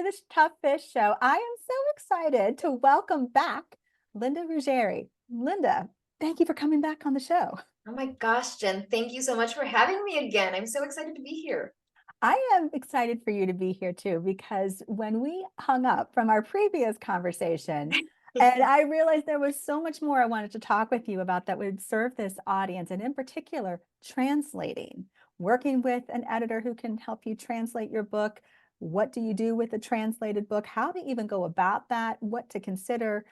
the Tough Fish Show. I am so excited to welcome back Linda Ruggeri. Linda, thank you for coming back on the show. Oh my gosh, Jen, thank you so much for having me again. I'm so excited to be here. I am excited for you to be here too, because when we hung up from our previous conversation, and I realized there was so much more I wanted to talk with you about that would serve this audience, and in particular, translating, working with an editor who can help you translate your book. What do you do with a translated book? How to even go about that? What to consider?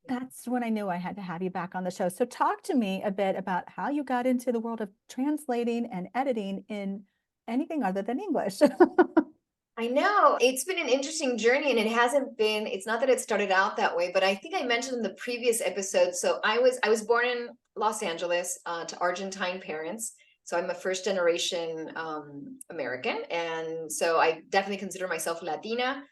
That's when I knew I had to have you back on the show. So talk to me a bit about how you got into the world of translating and editing in anything other than English. I know it's been an interesting journey, and it's not that it started out that way, but I think I mentioned in the previous episode. So I was born in Los Angeles to Argentine parents. So I'm a first generation American. And so I definitely consider myself Latina.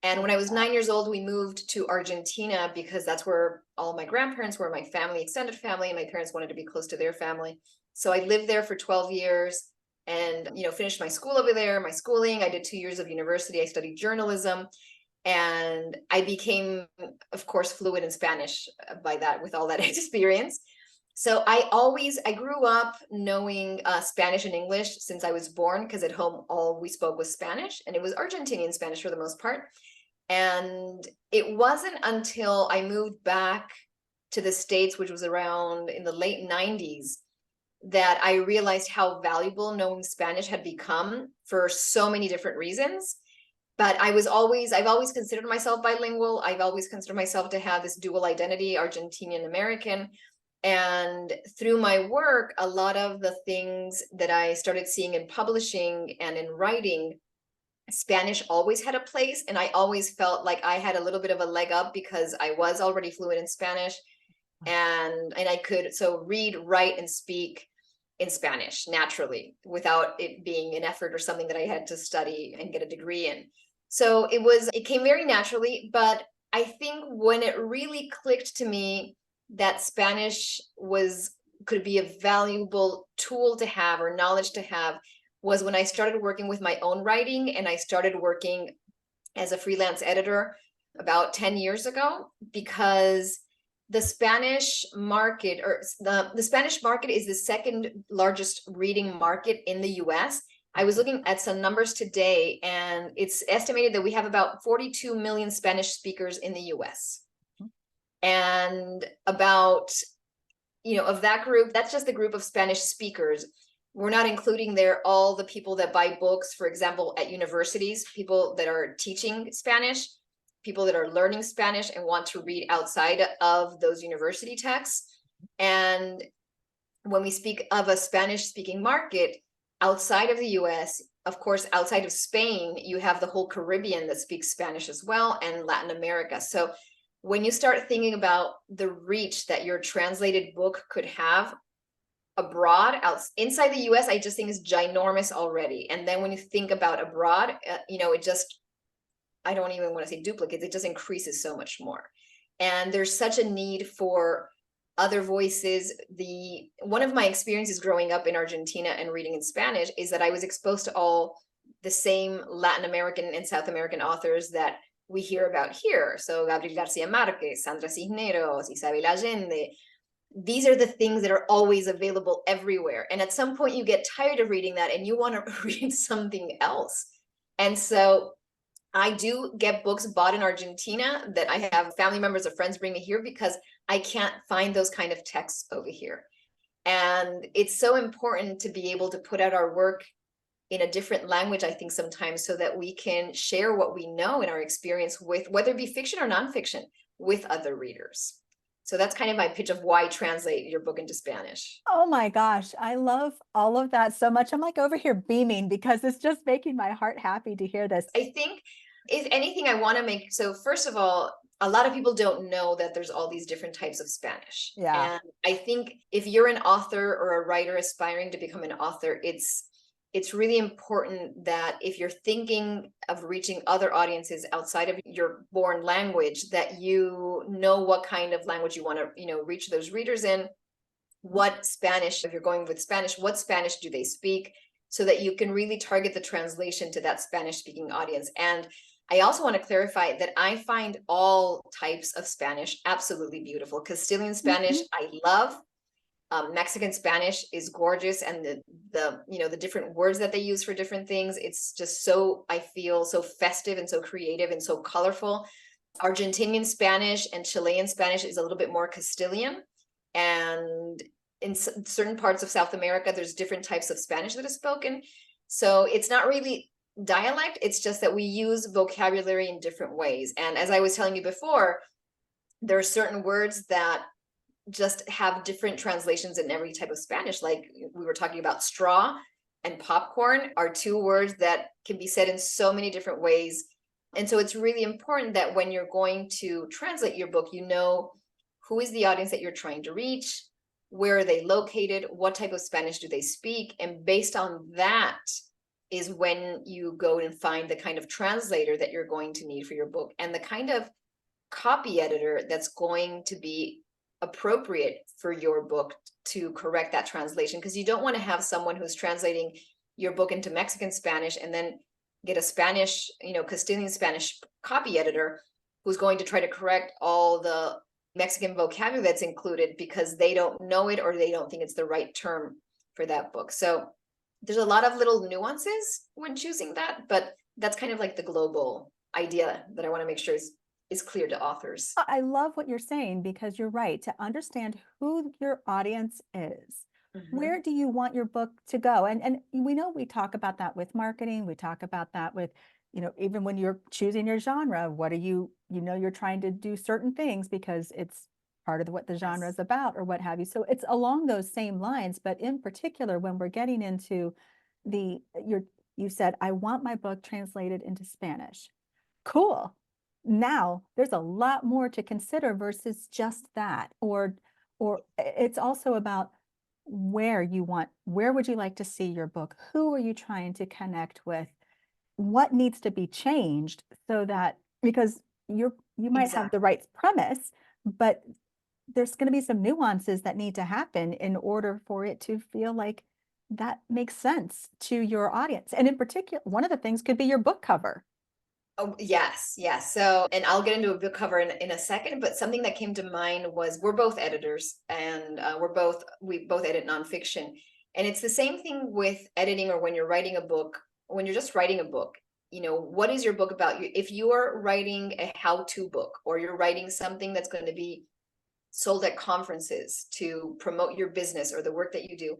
And when I was 9 years old, we moved to Argentina because that's where all my grandparents were, my family, extended family, and my parents wanted to be close to their family. So I lived there for 12 years and, finished my school over there, my schooling. I did 2 years of university. I studied journalism, and I became, of course, fluent in Spanish with all that experience. So I grew up knowing Spanish and English since I was born, because at home all we spoke was Spanish, and it was Argentinian Spanish for the most part. And it wasn't until I moved back to the States, which was around in the late 90s, that I realized how valuable knowing Spanish had become for so many different reasons. But I've always considered myself bilingual. I've always considered myself to have this dual identity, Argentinian American. And through my work, a lot of the things that I started seeing in publishing and in writing, Spanish always had a place. And I always felt like I had a little bit of a leg up because I was already fluent in Spanish. And I could read, write, and speak in Spanish naturally without it being an effort or something that I had to study and get a degree in. So it came very naturally. But I think when it really clicked to me that Spanish could be a valuable tool to have or knowledge to have was when I started working with my own writing, and I started working as a freelance editor about 10 years ago, because the Spanish market the Spanish market is the second largest reading market in the US. I was looking at some numbers today, and it's estimated that we have about 42 million Spanish speakers in the US. And about, of that group, that's just the group of Spanish speakers. We're not including there all the people that buy books, for example, at universities, people that are teaching Spanish, people that are learning Spanish and want to read outside of those university texts. And when we speak of a Spanish-speaking market outside of the US, of course, outside of Spain, you have the whole Caribbean that speaks Spanish as well, and Latin America. So when you start thinking about the reach that your translated book could have abroad, inside the US, I just think is ginormous already. And then when you think about abroad, I don't even want to say duplicates, it just increases so much more. And there's such a need for other voices. One of my experiences growing up in Argentina and reading in Spanish is that I was exposed to all the same Latin American and South American authors that we hear about here. So Gabriel Garcia Marquez, Sandra Cisneros, Isabel Allende. These are the things that are always available everywhere. And at some point you get tired of reading that and you want to read something else. And so I do get books bought in Argentina that I have family members or friends bring me here because I can't find those kind of texts over here. And it's so important to be able to put out our work in a different language, I think, sometimes, so that we can share what we know in our experience with, whether it be fiction or nonfiction, with other readers. So that's kind of my pitch of why translate your book into Spanish. Oh my gosh, I love all of that so much. I'm like over here beaming because it's just making my heart happy to hear this. I think if anything, I want to make, so first of all, a lot of people don't know that there's all these different types of Spanish. Yeah. And I think if you're an author or a writer aspiring to become an author, it's really important that if you're thinking of reaching other audiences outside of your born language, that you know what kind of language you want to, reach those readers in. What Spanish, if you're going with Spanish, what Spanish do they speak, so that you can really target the translation to that Spanish speaking audience. And I also want to clarify that I find all types of Spanish absolutely beautiful. Castilian Spanish, I love. Mexican Spanish is gorgeous, and the different words that they use for different things, it's just so, I feel so festive and so creative and so colorful. Argentinian Spanish and Chilean Spanish is a little bit more Castilian, and in certain parts of South America, there's different types of Spanish that is spoken. So it's not really dialect, it's just that we use vocabulary in different ways. And as I was telling you before, there are certain words that just have different translations in every type of Spanish. Like we were talking about, straw and popcorn are two words that can be said in so many different ways. And so it's really important that when you're going to translate your book, you know who is the audience that you're trying to reach, where are they located, what type of Spanish do they speak, and based on that is when you go and find the kind of translator that you're going to need for your book, and the kind of copy editor that's going to be appropriate for your book to correct that translation. Because you don't want to have someone who's translating your book into Mexican Spanish and then get a Spanish, Castilian Spanish copy editor who's going to try to correct all the Mexican vocabulary that's included because they don't know it or they don't think it's the right term for that book. So there's a lot of little nuances when choosing that, but that's kind of like the global idea that I want to make sure is clear to authors. I love what you're saying, because you're right. To understand who your audience is, where do you want your book to go? And we know we talk about that with marketing. We talk about that with, even when you're choosing your genre, what are you're trying to do certain things because it's part of what the genre is about or what have you. So it's along those same lines, but in particular, when we're getting into you said, I want my book translated into Spanish. Cool. Now there's a lot more to consider versus just that, or it's also about where would you like to see your book? Who are you trying to connect with? What needs to be changed so that, because you might have the right premise, but there's going to be some nuances that need to happen in order for it to feel like that makes sense to your audience. And in particular, one of the things could be your book cover. Oh, yes, yes. So, and I'll get into a book cover in a second, but something that came to mind was we're both editors, and we both edit nonfiction. And it's the same thing with editing, or when you're writing a book, when you're just writing a book, what is your book about? If you are writing a how-to book, or you're writing something that's going to be sold at conferences to promote your business or the work that you do,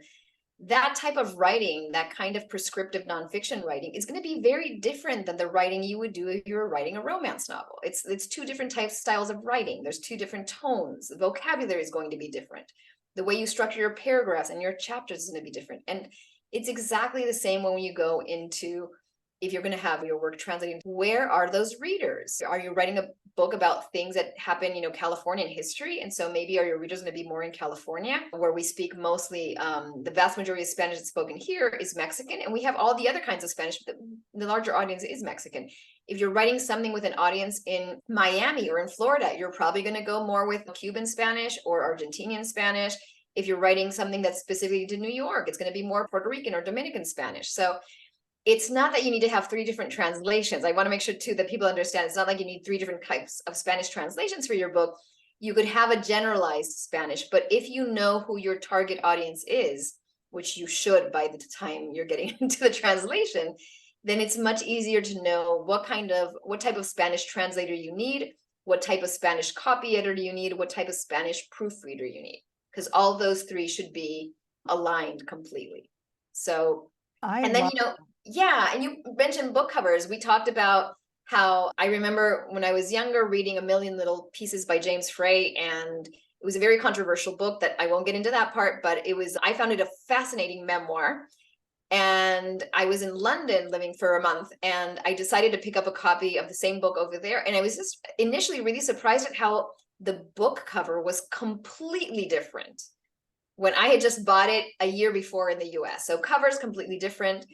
that type of writing, that kind of prescriptive nonfiction writing, is going to be very different than the writing you would do if you were writing a romance novel. It's two different styles of writing. There's two different tones. The vocabulary is going to be different. The way you structure your paragraphs and your chapters is going to be different. And it's exactly the same when you go into, if you're going to have your work translated, where are those readers? Are you writing a book about things that happen, Californian history? And so maybe are your readers going to be more in California, where we speak mostly, the vast majority of Spanish that's spoken here is Mexican, and we have all the other kinds of Spanish, but the larger audience is Mexican. If you're writing something with an audience in Miami or in Florida, you're probably going to go more with Cuban Spanish or Argentinian Spanish. If you're writing something that's specifically to New York, it's going to be more Puerto Rican or Dominican Spanish. So it's not that you need to have 3 different translations. I want to make sure too that people understand it's not like you need 3 different types of Spanish translations for your book. You could have a generalized Spanish, but if you know who your target audience is, which you should by the time you're getting into the translation, then it's much easier to know what type of Spanish translator you need, what type of Spanish copy editor you need, what type of Spanish proofreader you need, because all those 3 should be aligned completely. So, and then, yeah, and you mentioned book covers. We talked about how I remember when I was younger reading A Million Little Pieces by James Frey, and it was a very controversial book that I won't get into that part, but I found it a fascinating memoir. And I was in London living for a month, and I decided to pick up a copy of the same book over there. And I was just initially really surprised at how the book cover was completely different when I had just bought it a year before in the US. So cover's completely different.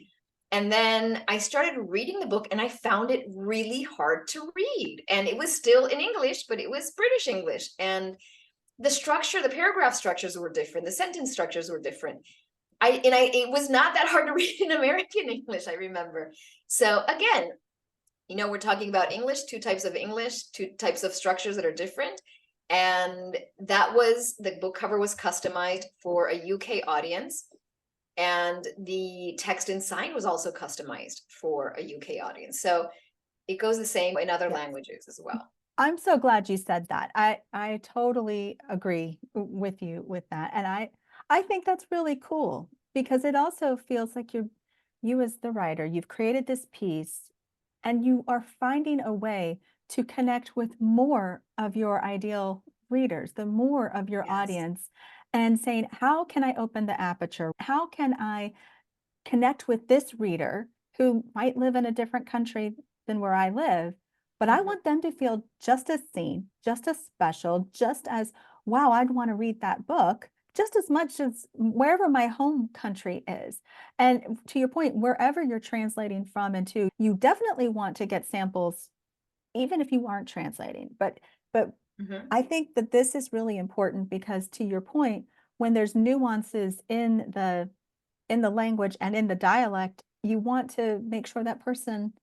And then I started reading the book, and I found it really hard to read. And it was still in English, but it was British English. And the paragraph structures were different. The sentence structures were different. It was not that hard to read in American English, I remember. So again, we're talking about English, two types of structures that are different. And the book cover was customized for a UK audience. And the text inside was also customized for a UK audience. So it goes the same in other languages as well. I'm so glad you said that. I totally agree with you with that. And I think that's really cool because it also feels like you as the writer, you've created this piece and you are finding a way to connect with more of your ideal readers, the more of your audience, and saying, how can I open the aperture? How can I connect with this reader who might live in a different country than where I live, but I want them to feel just as seen, just as special, just as, wow, I'd want to read that book just as much as wherever my home country is. And to your point, wherever you're translating from and to, you definitely want to get samples, even if you aren't translating. But I think that this is really important because to your point, when there's nuances in the language and in the dialect, you want to make sure that person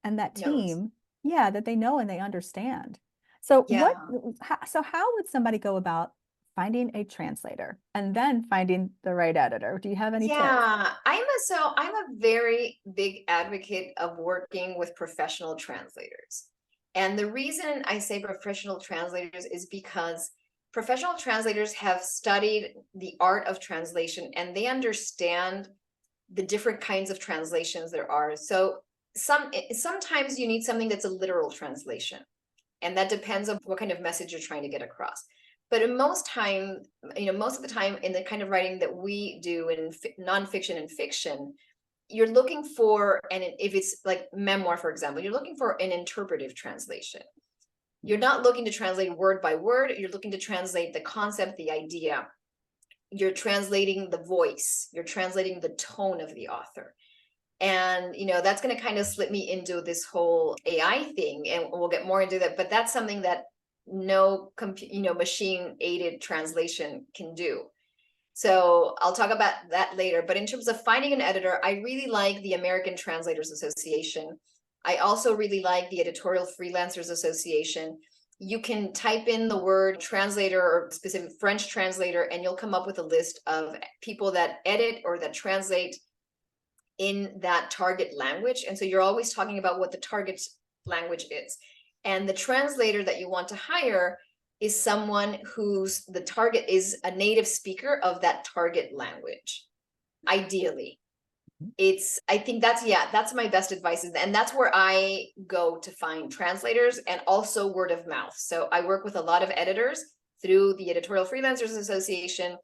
and that team, that they know and they understand. So how would somebody go about finding a translator and then finding the right editor? Do you have any tips? I'm a very big advocate of working with professional translators. And the reason I say professional translators is because professional translators have studied the art of translation and they understand the different kinds of translations there are. So sometimes you need something that's a literal translation, and that depends on what kind of message you're trying to get across. But most of the time in the kind of writing that we do in nonfiction and fiction, you're looking for, and if it's like memoir, for example, you're looking for an interpretive translation. You're not looking to translate word by word. You're looking to translate the concept, the idea. You're translating the voice. You're translating the tone of the author. And, that's going to kind of slip me into this whole AI thing, and we'll get more into that. But that's something that no machine aided translation can do. So I'll talk about that later. But in terms of finding an editor, I really like the American Translators Association. I also really like the Editorial Freelancers Association. You can type in the word translator or specific French translator, and you'll come up with a list of people that edit or that translate in that target language. And so you're always talking about what the target language is. And the translator that you want to hire is someone the target is a native speaker of that target language, ideally. I think that's my best advice. And that's where I go to find translators, and also word of mouth. So I work with a lot of editors through the Editorial Freelancers Association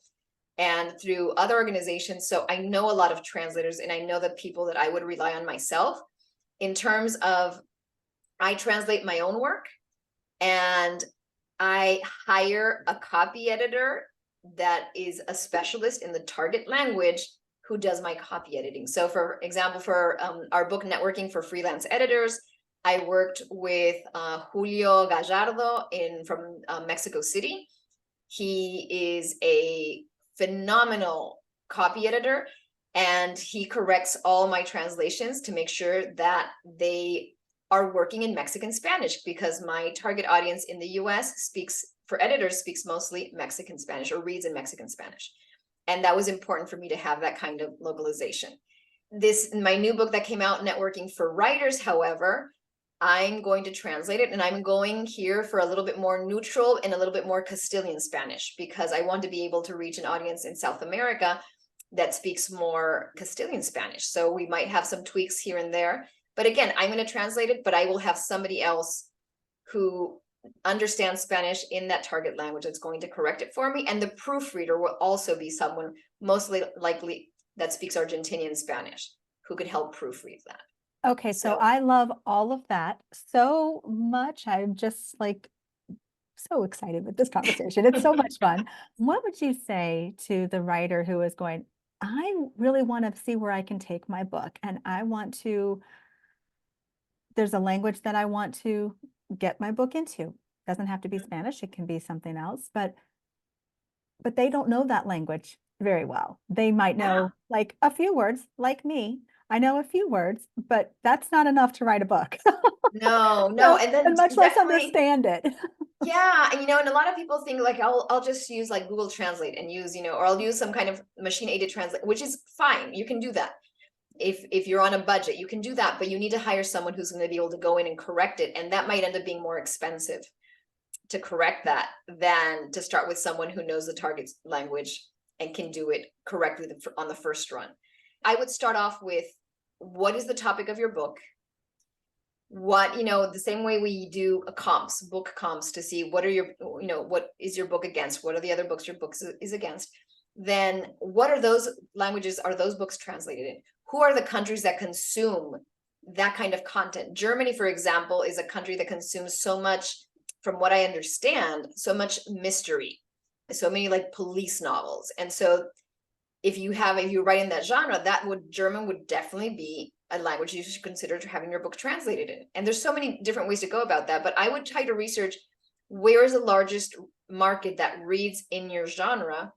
and through other organizations. So I know a lot of translators, and I know the people that I would rely on myself in terms of, I translate my own work and I hire a copy editor that is a specialist in the target language who does my copy editing. So for example, for our book Networking for Freelance Editors, I worked with Julio Gallardo from Mexico City. He is a phenomenal copy editor, and he corrects all my translations to make sure that they are working in Mexican Spanish, because my target audience in the US speaks mostly Mexican Spanish or reads in Mexican Spanish. And that was important for me to have that kind of localization. My new book that came out, Networking for Writers, however, I'm going to translate it, and I'm going here for a little bit more neutral and a little bit more Castilian Spanish, because I want to be able to reach an audience in South America that speaks more Castilian Spanish. So we might have some tweaks here and there. But again, I'm going to translate it, but I will have somebody else who understands Spanish in that target language that's going to correct it for me. And the proofreader will also be someone mostly likely that speaks Argentinian Spanish who could help proofread that. Okay, so I love all of that so much. I'm just so excited with this conversation. It's so much fun. What would you say to the writer who is going, I really want to see where I can take my book, and there's a language that I want to get my book into. Doesn't have to be Spanish, it can be something else, but they don't know that language very well. They might know like a few words, like me. I know a few words, but that's not enough to write a book. No, So, and then and much less definitely, understand it. yeah, and and a lot of people think like I'll just use like Google Translate and use, or I'll use some kind of machine aided translate, which is fine. You can do that. If you're on a budget, you can do that, but you need to hire someone who's going to be able to go in and correct it, and that might end up being more expensive to correct that than to start with someone who knows the target language and can do it correctly on the first run. I would start off with, what is the topic of your book? What, the same way we do book comps, to see what are your, what is your book against? What are the other books your book is against? Then what are those languages, are those books translated in? Who are the countries that consume that kind of content? Germany, for example, is a country that consumes so much, from what I understand, so much mystery, so many like police novels. And so if you write in that genre, German would definitely be a language you should consider having your book translated in. And there's so many different ways to go about that, but I would try to research where is the largest market that reads in your genre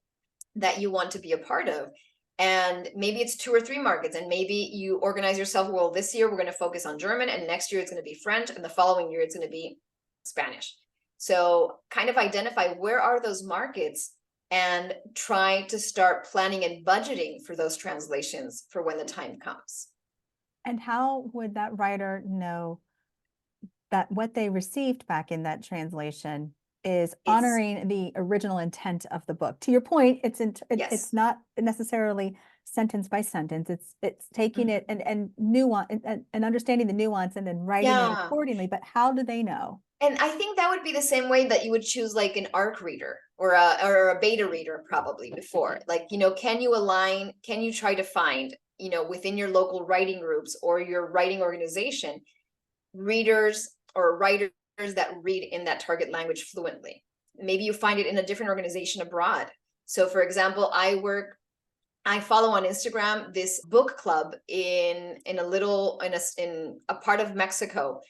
that you want to be a part of. And maybe it's 2 or 3 markets, and maybe you organize yourself, well, this year we're going to focus on German, and next year it's going to be French, and the following year it's going to be Spanish. So kind of identify where are those markets and try to start planning and budgeting for those translations for when the time comes. And how would that writer know that what they received back in that translation is honoring the original intent of the book? To your point, Yes. it's not necessarily sentence by sentence. It's taking it and nuance and understanding the nuance and then writing it accordingly. But how do they know? And I think that would be the same way that you would choose like an ARC reader or a beta reader probably before. Like, can you try to find, within your local writing groups or your writing organization, readers or writers that read in that target language fluently? Maybe you find it in a different organization abroad. So for example, I follow on Instagram this book club in a part of Mexico,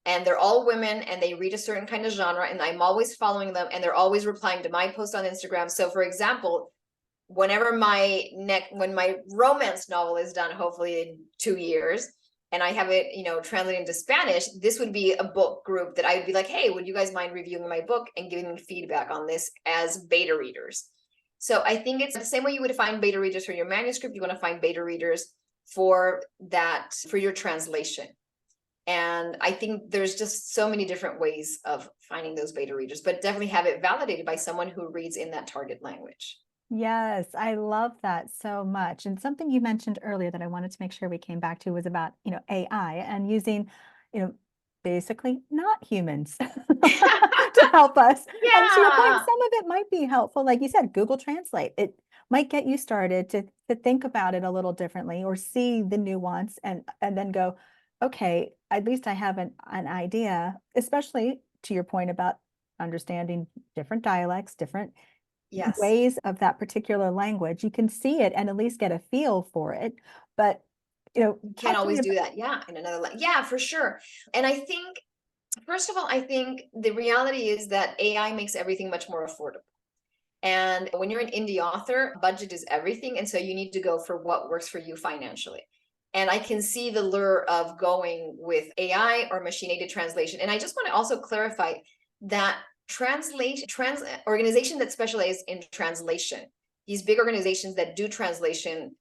and they're all women and they read a certain kind of genre, and I'm always following them and they're always replying to my post on Instagram. So for example, when my romance novel is done, hopefully in 2 years, and I have it, translated into Spanish, this would be a book group that I would be like, hey, would you guys mind reviewing my book and giving me feedback on this as beta readers? So I think it's the same way you would find beta readers for your manuscript, you want to find beta readers for your translation. And I think there's just so many different ways of finding those beta readers, but definitely have it validated by someone who reads in that target language. Yes, I love that so much. And something you mentioned earlier that I wanted to make sure we came back to was about, AI and using, basically not humans to help us. And to your point, some of it might be helpful. Like you said, Google Translate. It might get you started to think about it a little differently or see the nuance and then go, okay, at least I have an idea, especially to your point about understanding different dialects, different Yes. ways of that particular language. You can see it and at least get a feel for it. But, You can't always do that. Yeah. In another language. Yeah, for sure. And I think, first of all, I think the reality is that AI makes everything much more affordable. And when you're an indie author, budget is everything. And so you need to go for what works for you financially. And I can see the lure of going with AI or machine aided translation. And I just want to also clarify that organizations that specialize in translation, these big organizations that do translation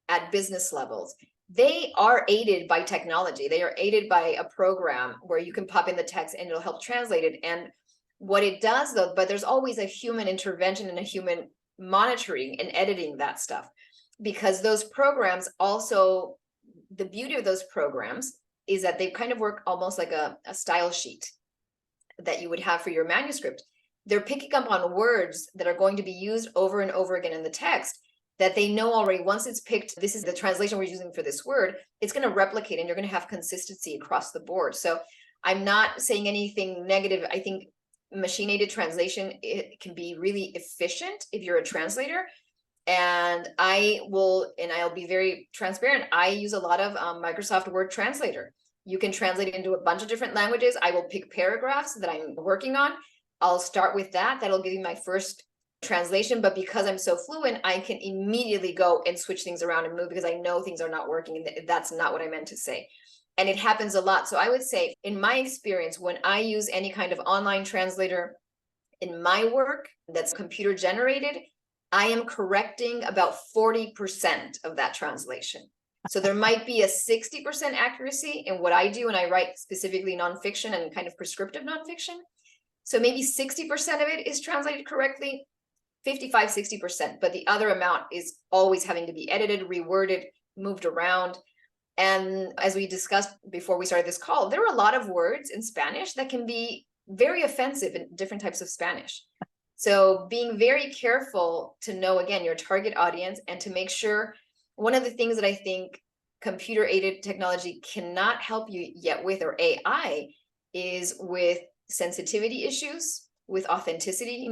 at business levels, they are aided by technology. They are aided by a program where you can pop in the text and it'll help translate it. And what it does though, but there's always a human intervention and a human monitoring and editing that stuff, because those programs also, the beauty of those programs is that they kind of work almost like a style sheet that you would have for your manuscript. They're picking up on words that are going to be used over and over again in the text that they know already. Once it's picked, this is the translation we're using for this word, it's going to replicate and you're going to have consistency across the board. So I'm not saying anything negative. I think machine aided translation, it can be really efficient if you're a translator. And I'll be very transparent. I use a lot of Microsoft Word Translator. You can translate it into a bunch of different languages. I will pick paragraphs that I'm working on. I'll start with that. That'll give you my first translation. But because I'm so fluent, I can immediately go and switch things around and move because I know things are not working and that's not what I meant to say. And it happens a lot. So I would say, in my experience, when I use any kind of online translator in my work that's computer generated, I am correcting about 40% of that translation. So there might be a 60% accuracy in what I do, and I write specifically nonfiction and kind of prescriptive nonfiction. So maybe 60% of it is translated correctly, 55, 60%, but the other amount is always having to be edited, reworded, moved around. And as we discussed before we started this call, there are a lot of words in Spanish that can be very offensive in different types of Spanish. So being very careful to know, again, your target audience, and to make sure, one of the things that I think computer aided technology cannot help you yet with, or AI, is with sensitivity issues, with authenticity,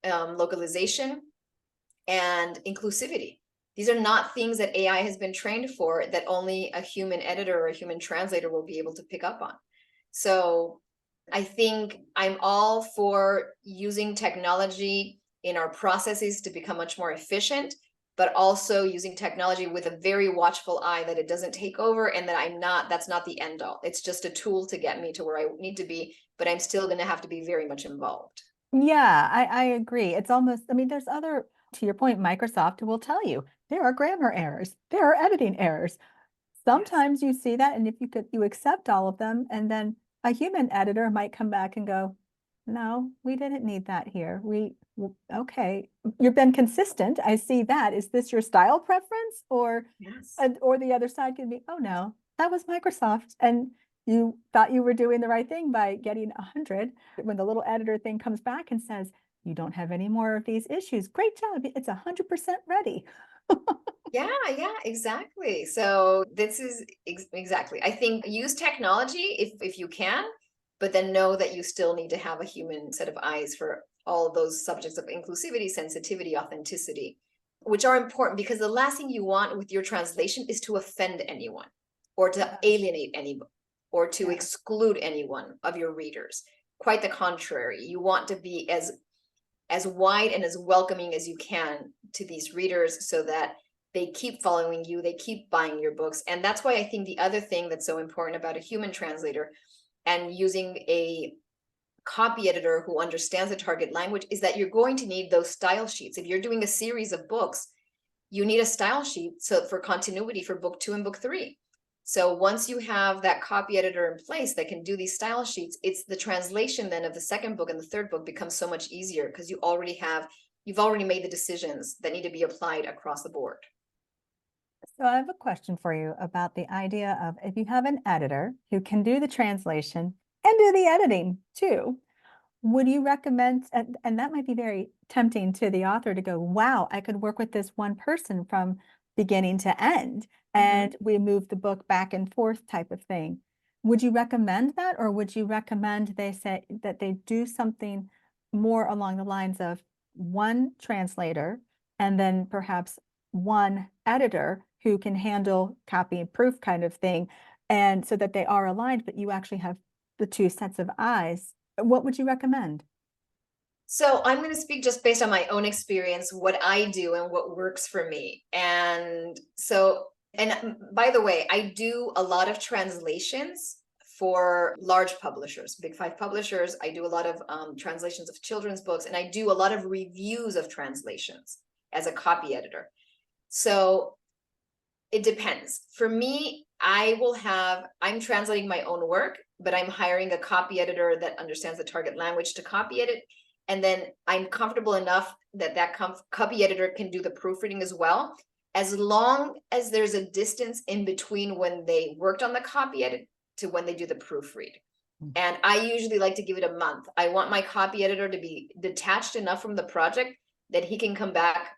localization, and inclusivity. These are not things that AI has been trained for, that only a human editor or a human translator will be able to pick up on. So I think I'm all for using technology in our processes to become much more efficient, but also using technology with a very watchful eye that it doesn't take over, and that that's not the end all. It's just a tool to get me to where I need to be, but I'm still going to have to be very much involved. Yeah, I agree. It's almost, I mean, there's other, to your point, Microsoft will tell you there are grammar errors, there are editing errors. Sometimes you see that, and if you accept all of them, and then a human editor might come back and go, no, we didn't need that here. Okay, you've been consistent. I see that. Is this your style preference? Or the other side can be, oh no, that was Microsoft, and you thought you were doing the right thing by getting 100. When the little editor thing comes back and says, you don't have any more of these issues, great job. It's 100% ready. Yeah, exactly. So this is exactly, I think, use technology if you can, but then know that you still need to have a human set of eyes for all of those subjects of inclusivity, sensitivity, authenticity, which are important, because the last thing you want with your translation is to offend anyone, or to alienate anyone, or to exclude anyone of your readers. Quite the contrary. You want to be as wide and as welcoming as you can to these readers, so that they keep following you, they keep buying your books. And that's why I think the other thing that's so important about a human translator and using a copy editor who understands the target language is that you're going to need those style sheets. If you're doing a series of books, you need a style sheet for continuity for book 2 and book 3. So once you have that copy editor in place that can do these style sheets, it's the translation then of the second book and the third book becomes so much easier, because you've already made the decisions that need to be applied across the board. So I have a question for you about the idea of, if you have an editor who can do the translation and do the editing too, would you recommend, and that might be very tempting to the author to go, wow, I could work with this one person from beginning to end, and we move the book back and forth type of thing. Would you recommend that, or would you recommend they say that they do something more along the lines of one translator and then perhaps one editor who can handle copy and proof kind of thing, and so that they are aligned, but you actually have the two sets of eyes? What would you recommend? So I'm going to speak just based on my own experience, what I do and what works for me. And by the way, I do a lot of translations for large publishers, big 5 publishers. I do a lot of translations of children's books, and I do a lot of reviews of translations as a copy editor. So it depends. For me, I'm translating my own work, but I'm hiring a copy editor that understands the target language to copy edit. And then I'm comfortable enough that copy editor can do the proofreading as well, as long as there's a distance in between when they worked on the copy edit to when they do the proofread. And I usually like to give it a month. I want my copy editor to be detached enough from the project that he can come back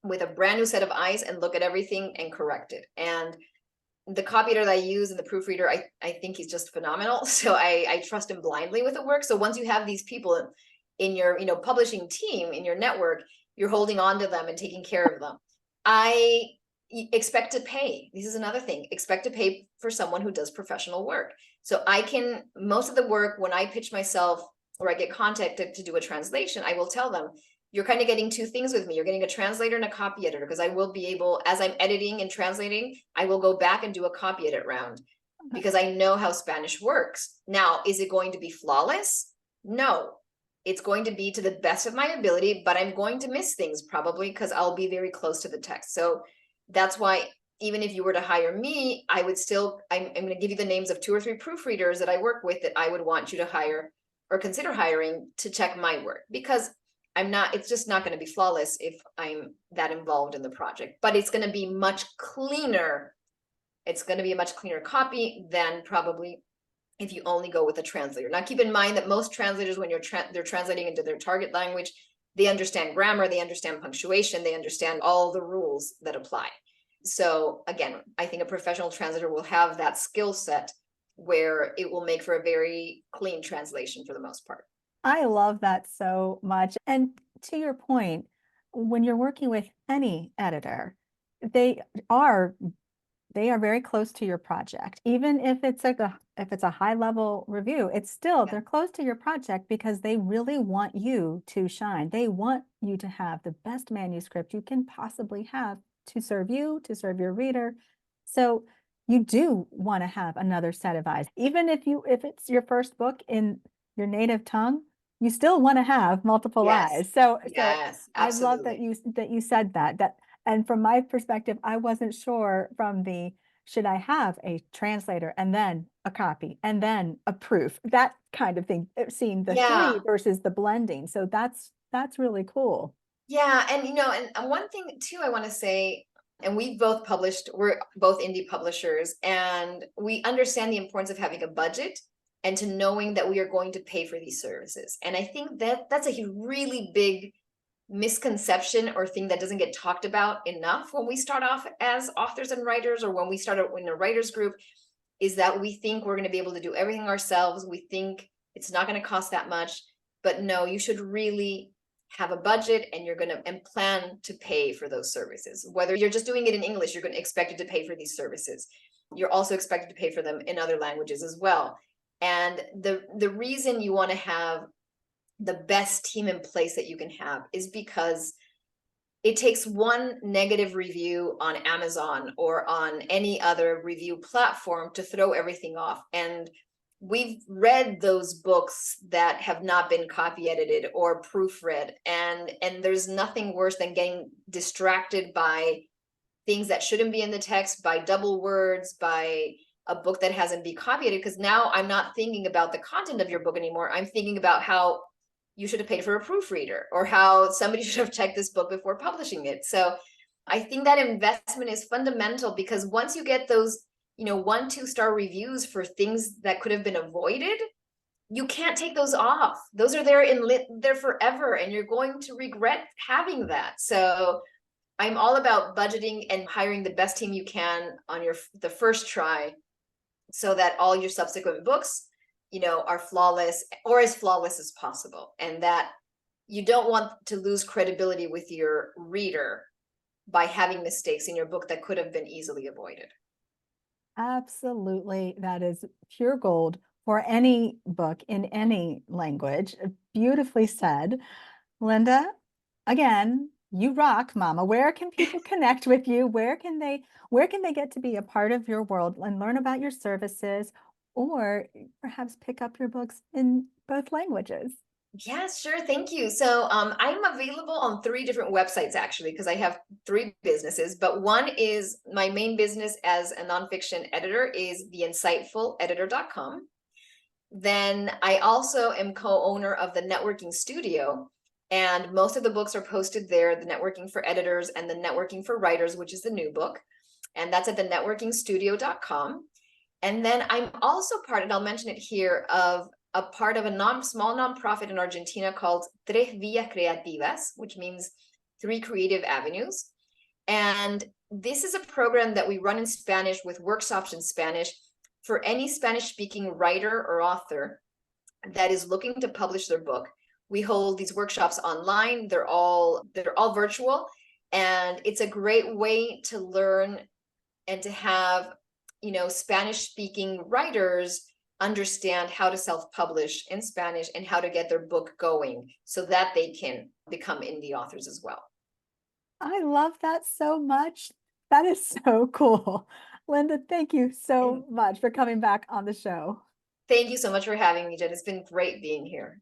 with a brand new set of eyes and look at everything and correct it. And the copy editor that I use and the proofreader, I think he's just phenomenal. So I trust him blindly with the work. So once you have these people in your publishing team, in your network, you're holding on to them and taking care of them. I expect to pay. This is another thing. Expect to pay for someone who does professional work. So most of the work, when I pitch myself or I get contacted to do a translation, I will tell them, you're kind of getting 2 things with me. You're getting a translator and a copy editor, because I will be able, as I'm editing and translating, I will go back and do a copy edit round. because I know how Spanish works. Now, is it going to be flawless? No. It's going to be to the best of my ability, but I'm going to miss things probably because I'll be very close to the text. So that's why even if you were to hire me, I would still, I'm going to give you the names of 2 or 3 proofreaders that I work with that I would want you to hire or consider hiring to check my work, because it's just not going to be flawless if I'm that involved in the project, but it's going to be much cleaner. It's going to be a much cleaner copy than probably if you only go with a translator. Now, keep in mind that most translators, when they're translating into their target language, they understand grammar, they understand punctuation, they understand all the rules that apply. So again, I think a professional translator will have that skill set where it will make for a very clean translation for the most part. I love that so much. And to your point, when you're working with any editor, they are very close to your project. Even if it's a high level review, it's still, they're close to your project because they really want you to shine. They want you to have the best manuscript you can possibly have to serve you, to serve your reader. So you do want to have another set of eyes. Even if it's your first book in your native tongue, you still want to have multiple eyes. So yes, I love that absolutely. you said that. And from my perspective, I wasn't sure from should I have a translator and then a copy and then a proof, that kind of thing, seeing the 3 versus the blending. So that's really cool. Yeah, and and one thing too I want to say, and we're both indie publishers, and we understand the importance of having a budget and to knowing that we are going to pay for these services. And I think that that's a really big misconception or thing that doesn't get talked about enough when we start off as authors and writers, or when we start out in a writers group, is that we think we're going to be able to do everything ourselves. We think it's not going to cost that much, but no, you should really have a budget, and you're going to and plan to pay for those services. Whether you're just doing it in English, you're going to expect to pay for these services. You're also expected to pay for them in other languages as well. And the reason you want to have the best team in place that you can have is because it takes one negative review on Amazon or on any other review platform to throw everything off. And we've read those books that have not been copy edited or proofread, and there's nothing worse than getting distracted by things that shouldn't be in the text, by double words, by a book that hasn't been copy edited, because now I'm not thinking about the content of your book anymore. I'm thinking about how you should have paid for a proofreader, or how somebody should have checked this book before publishing it. So I think that investment is fundamental, because once you get those 1-2 star reviews for things that could have been avoided, you can't take those off. Those are there forever, and you're going to regret having that. So I'm all about budgeting and hiring the best team you can on the first try, so that all your subsequent books are flawless, or as flawless as possible, and that you don't want to lose credibility with your reader by having mistakes in your book that could have been easily avoided. Absolutely. That is pure gold for any book in any language. Beautifully said. Linda, again, you rock, Mama. Where can people connect with you? Where can they get to be a part of your world and learn about your services, or perhaps pick up your books in both languages? Yeah, sure. Thank you. So I'm available on 3 different websites, actually, because I have 3 businesses. But one is my main business as a nonfiction editor is theinsightfuleditor.com. Then I also am co-owner of the Networking Studio, and most of the books are posted there, the Networking for Editors and the Networking for Writers, which is the new book. And that's at thenetworkingstudio.com. And then I'm also part, and I'll mention it here, of a part of a small nonprofit in Argentina called Vías Creativas, which means 3 creative avenues. And this is a program that we run in Spanish with workshops in Spanish for any Spanish-speaking writer or author that is looking to publish their book. We hold these workshops online. They're all virtual, and it's a great way to learn and to have Spanish-speaking writers understand how to self-publish in Spanish and how to get their book going so that they can become indie authors as well. I love that so much. That is so cool. Linda, thank you And so much for coming back on the show. thank you so much for having me, Jen. It's been great being here.